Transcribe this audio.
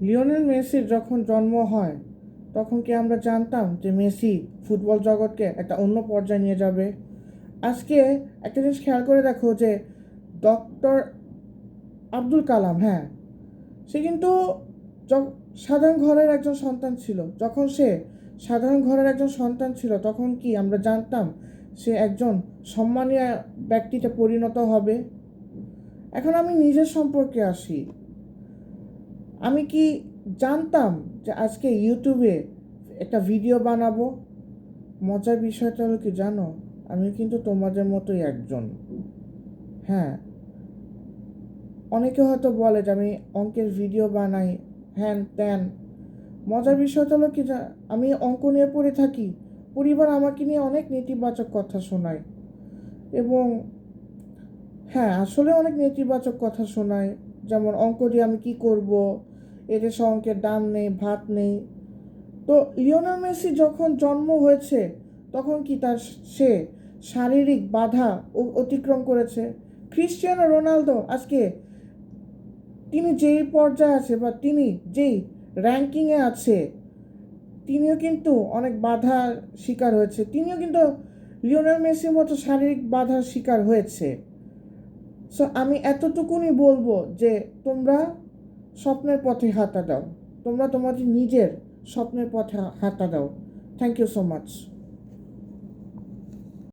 Lionel মেসির যখন জন্ম হয় তখন কি আমরা জানতাম যে মেসি ফুটবল জগৎকে একটা অন্য পর্যায়ে নিয়ে যাবে? আজকে একটা জিনিস খেয়াল করে দেখো যে ডক্টর আব্দুল কালাম, হ্যাঁ, সে কিন্তু সাধারণ ঘরের একজন সন্তান ছিল। যখন সে সাধারণ ঘরের একজন সন্তান ছিল তখন কি আমরা জানতাম সে একজন সম্মানীয় ব্যক্তিতে পরিণত হবে? এখন আমি নিজের সম্পর্কে আসি। আমি কি জানতাম যে আজকে ইউটিউবে একটা ভিডিও বানাবো? মজার বিষয়টা হলো কি জানো, আমি কিন্তু তোমাদের মতোই একজন। হ্যাঁ, অনেকে হয়তো বলে যে আমি অঙ্কের ভিডিও বানাই, হ্যান ত্যান। মজার বিষয়টা হলো কি আমি অঙ্ক নিয়ে পড়ে থাকি, পরিবার আমাকে নিয়ে অনেক নেতিবাচক কথা শোনায়। এবং হ্যাঁ, আসলে অনেক নেতিবাচক কথা শোনায়, যেমন অঙ্ক দিয়ে আমি কি করব, এদেশে অঙ্কের দাম নেই, ভাত নেই। তো লিওনেল মেসি যখন জন্ম হয়েছে তখন কি সে শারীরিক বাধা অতিক্রম করেছে? ক্রিস্টিয়ানো রোনালদো আজকে তিনি যেই পর্যায়ে আছে বা তিনি যেই র্যাঙ্কিংয়ে আছে, তিনিও কিন্তু অনেক বাধার শিকার হয়েছে। তিনিও কিন্তু লিওনেল মেসির মতো শারীরিক বাধার শিকার হয়েছে। সো আমি এতটুকুনি বলবো যে তোমরা স্বপ্নের পথে হাঁটা দাও, তোমরা তোমাদের নিজের স্বপ্নের পথে হাঁটা দাও। Thank you so much.